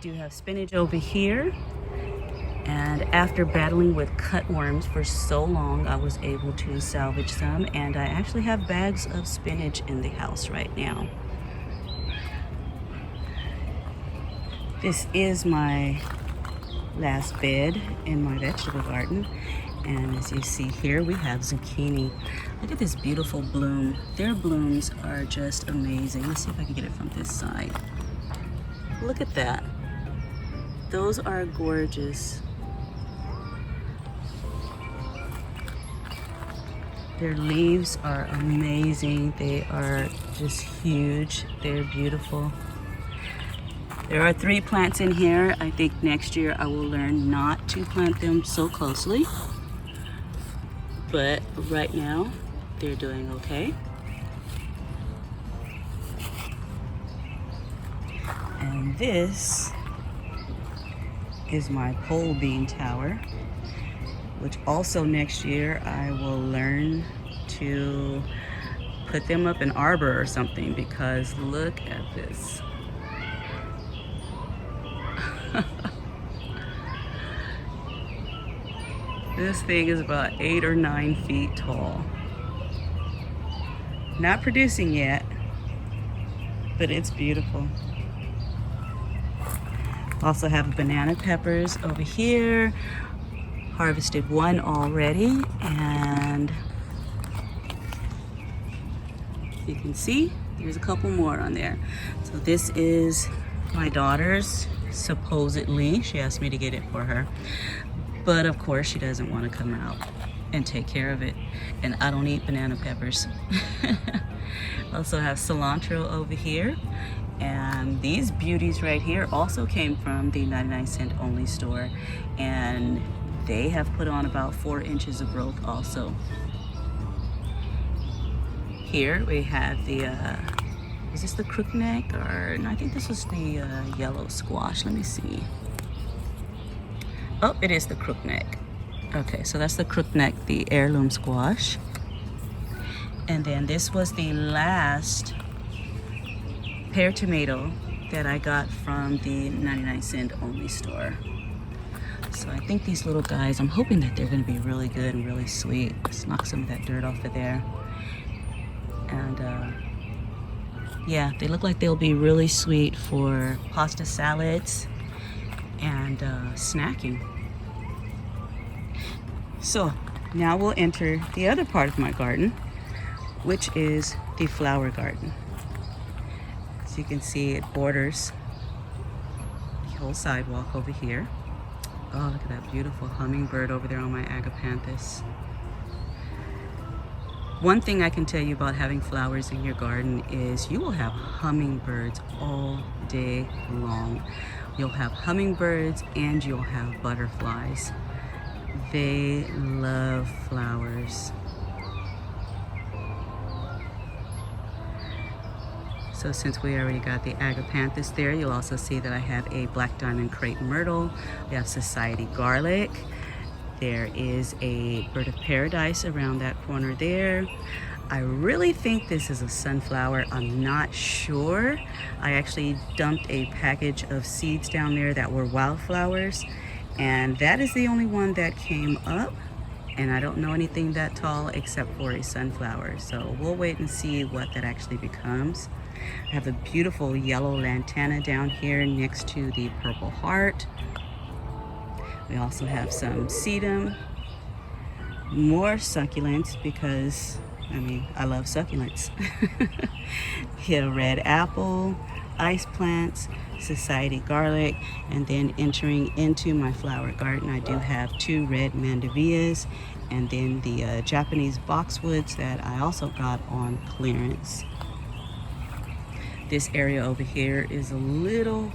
do have spinach over here. And after battling with cutworms for so long, I was able to salvage some. And I actually have bags of spinach in the house right now. This is my last bed in my vegetable garden. And as you see here, we have zucchini. Look at this beautiful bloom. Their blooms are just amazing. Let's see if I can get it from this side. Look at that. Those are gorgeous. Their leaves are amazing. They are just huge. They're beautiful. There are 3 plants in here. I think next year I will learn not to plant them so closely. But right now, they're doing okay. And this is my pole bean tower, which also next year I will learn to put them up in arbor or something, because look at this. This thing is about 8 or 9 feet tall. Not producing yet, but it's beautiful. Also have banana peppers over here. Harvested one already, and you can see there's a couple more on there. So this is my daughter's, supposedly. She asked me to get it for her. But of course she doesn't want to come out and take care of it. And I don't eat banana peppers. Also have cilantro over here. And these beauties right here also came from the 99-cent only store. And they have put on about 4 inches of growth also. Here we have the, is this the crookneck? Or, no, I think this was the yellow squash. Let me see. Oh, it is the crookneck. Okay, so that's the crookneck, the heirloom squash. And then this was the last pear tomato that I got from the 99-cent only store. So I think these little guys, I'm hoping that they're gonna be really good and really sweet. Let's knock some of that dirt off of there. And yeah, they look like they'll be really sweet for pasta salads and snacking. So now we'll enter the other part of my garden, which is the flower garden. As you can see, it borders the whole sidewalk over here. Oh, look at that beautiful hummingbird over there on my agapanthus. One thing I can tell you about having flowers in your garden is you will have hummingbirds all day long. You'll have hummingbirds and you'll have butterflies. They love flowers. So since we already got the agapanthus there, you'll also see that I have a black diamond crepe myrtle. We have society garlic. There is a bird of paradise around that corner there. I really think this is a sunflower. I'm not sure. I actually dumped a package of seeds down there that were wildflowers, and that is the only one that came up. And I don't know anything that tall except for a sunflower. So we'll wait and see what that actually becomes. I have a beautiful yellow lantana down here next to the purple heart. We also have some sedum, more succulents because, I mean, I love succulents. Here, red apple, ice plants, society garlic, and then entering into my flower garden, I do have 2 red mandavillas, and then the Japanese boxwoods that I also got on clearance. This area over here is a little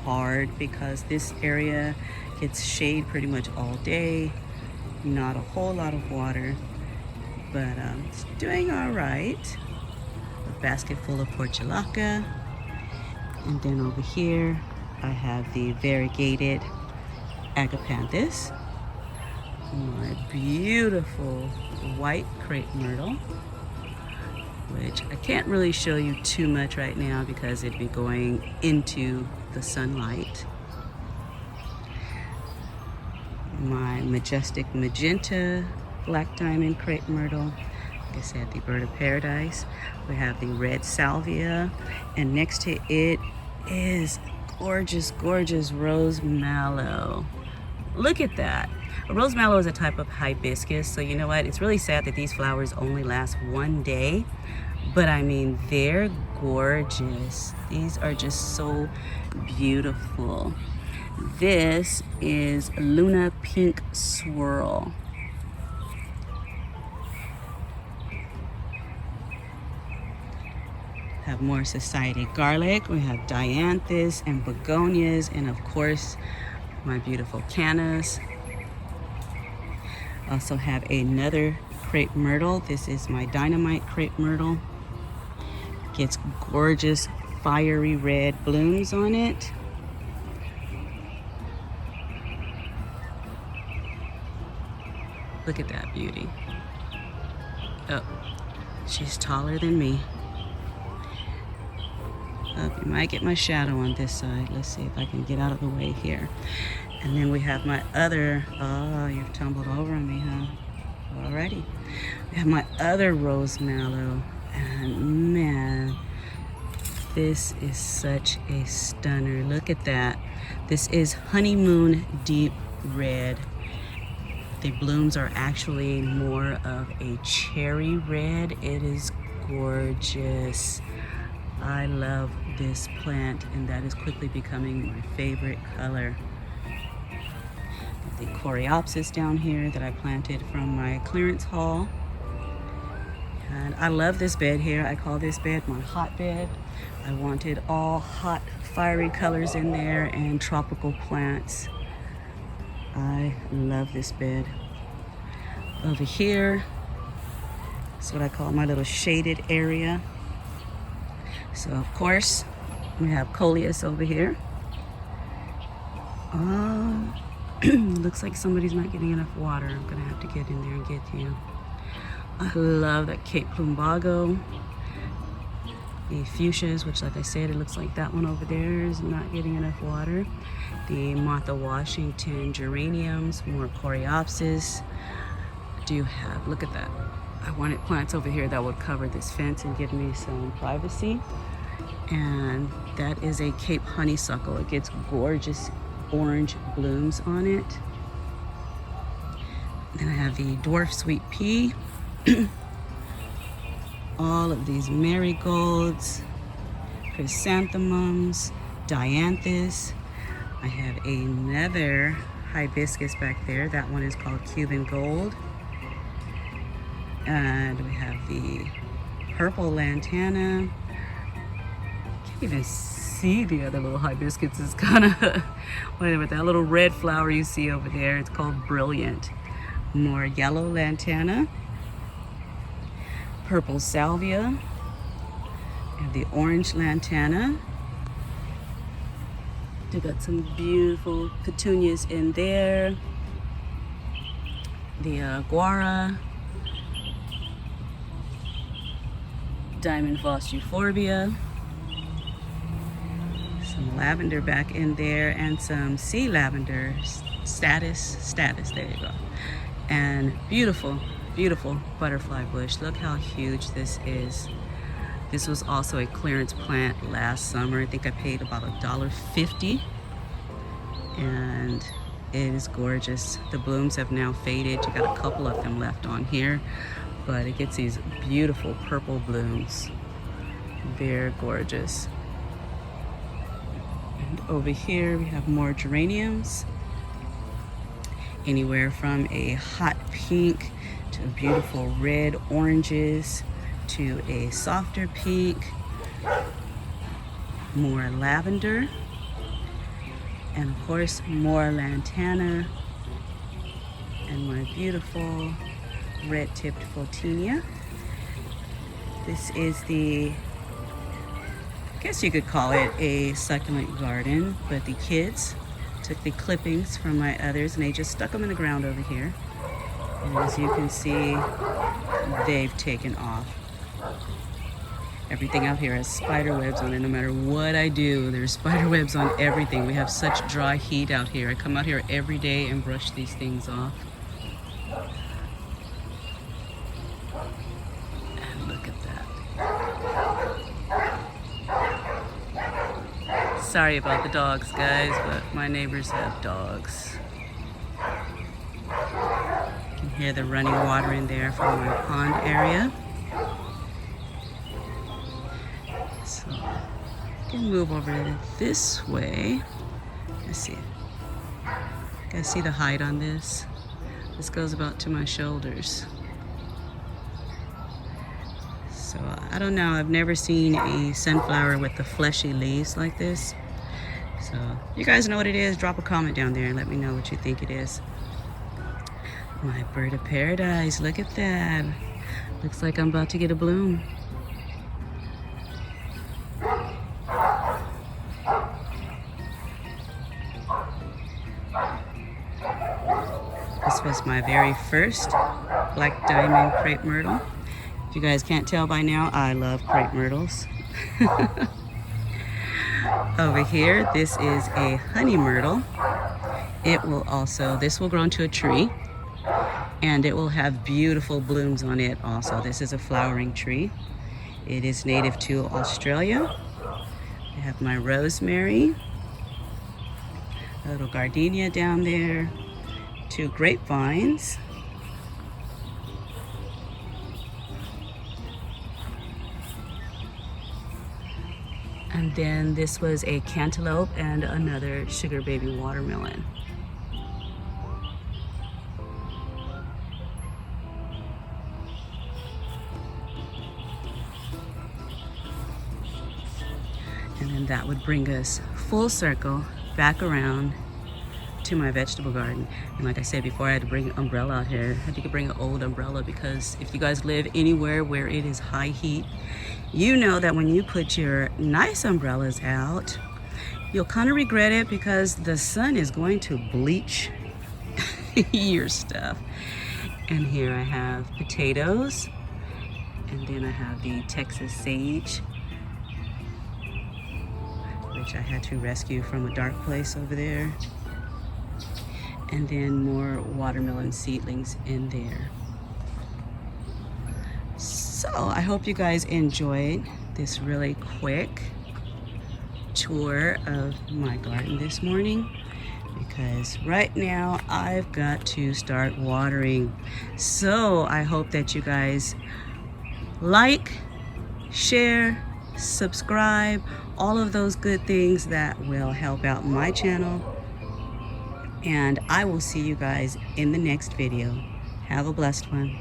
hard because this area gets shade pretty much all day, not a whole lot of water, but it's doing all right. A basket full of portulaca. And then over here, I have the variegated agapanthus, my beautiful white crepe myrtle, which I can't really show you too much right now because it'd be going into the sunlight. My majestic magenta black diamond crepe myrtle. Like I said, the bird of paradise. We have the red salvia, and next to it is gorgeous, gorgeous rose mallow. Look at that. A rose mallow is a type of hibiscus, so you know what? It's really sad that these flowers only last one day, but I mean, they're gorgeous. These are just so beautiful. This is Luna Pink Swirl. Have more society garlic. We have dianthus and begonias, and of course, my beautiful cannas. Also have another crepe myrtle. This is my dynamite crepe myrtle. Gets gorgeous fiery red blooms on it. Look at that beauty. Oh, she's taller than me. You might get my shadow on this side. Let's see if I can get out of the way here. And then we have my other, oh, you've tumbled over on me, huh? Alrighty. We have my other rose mallow, and man, this is such a stunner. Look at that. This is honeymoon deep red. The blooms are actually more of a cherry red. It is gorgeous. I love this plant, and that is quickly becoming my favorite color. The coreopsis down here that I planted from my clearance haul. And I love this bed here. I call this bed my hot bed. I wanted all hot, fiery colors in there and tropical plants. I love this bed. Over here is what I call my little shaded area. So of course, we have coleus over here. Looks like somebody's not getting enough water. I'm gonna have to get in there and get you. I love that Cape Plumbago. The fuchsias, which like I said, it looks like that one over there is not getting enough water. The Martha Washington geraniums, more coreopsis. Do you have, look at that. I wanted plants over here that would cover this fence and give me some privacy. And that is a Cape honeysuckle. It gets gorgeous orange blooms on it. Then I have the dwarf sweet pea. All of these marigolds, chrysanthemums, dianthus. I have another hibiscus back there. That one is called Cuban Gold. And we have the purple lantana. Can't even see the other little hibiscus. It's kind of whatever, that little red flower you see over there. It's called Brilliant. More yellow lantana, purple salvia, and the orange lantana. They got some beautiful petunias in there. The guara, diamond false euphorbia, some lavender back in there, and some sea lavender, status, there you go. And beautiful, beautiful butterfly bush. Look how huge this is. This was also a clearance plant last summer. I think I paid about $1.50, and it is gorgeous. The blooms have now faded. You got a couple of them left on here, but it gets these beautiful purple blooms. They're gorgeous. And over here we have more geraniums. Anywhere from a hot pink to beautiful red oranges to a softer pink, more lavender, and of course more lantana, and my beautiful red-tipped photinia. This is the, I guess you could call it a succulent garden, but the kids took the clippings from my others and they just stuck them in the ground over here. And as you can see, they've taken off. Everything out here has spider webs on it. No matter what I do, there's spider webs on everything. We have such dry heat out here. I come out here every day and brush these things off. And look at that. Sorry about the dogs, guys, but my neighbors have dogs. You can hear the running water in there from my pond area. So I can move over this way. Let's see. You guys see the height on this? This goes about to my shoulders. So I don't know, I've never seen a sunflower with the fleshy leaves like this. So you guys know what it is, drop a comment down there and let me know what you think it is. My bird of paradise, look at that. Looks like I'm about to get a bloom. This was my very first black diamond crepe myrtle. If you guys can't tell by now, I love crepe myrtles. Over here, this is a honey myrtle. This will grow into a tree, and it will have beautiful blooms on it also. This is a flowering tree. It is native to Australia. I have my rosemary, a little gardenia down there, 2 grapevines, and then this was a cantaloupe and another sugar baby watermelon. And then that would bring us full circle back around to my vegetable garden. And like I said before, I had to bring an umbrella out here. I had to bring an old umbrella because if you guys live anywhere where it is high heat, you know that when you put your nice umbrellas out, you'll kind of regret it because the sun is going to bleach your stuff. And here I have potatoes, and then I have the Texas sage, which I had to rescue from a dark place over there. And then more watermelon seedlings in there. So I hope you guys enjoyed this really quick tour of my garden this morning, because right now I've got to start watering. So I hope that you guys like, share, subscribe, all of those good things that will help out my channel. And I will see you guys in the next video. Have a blessed one.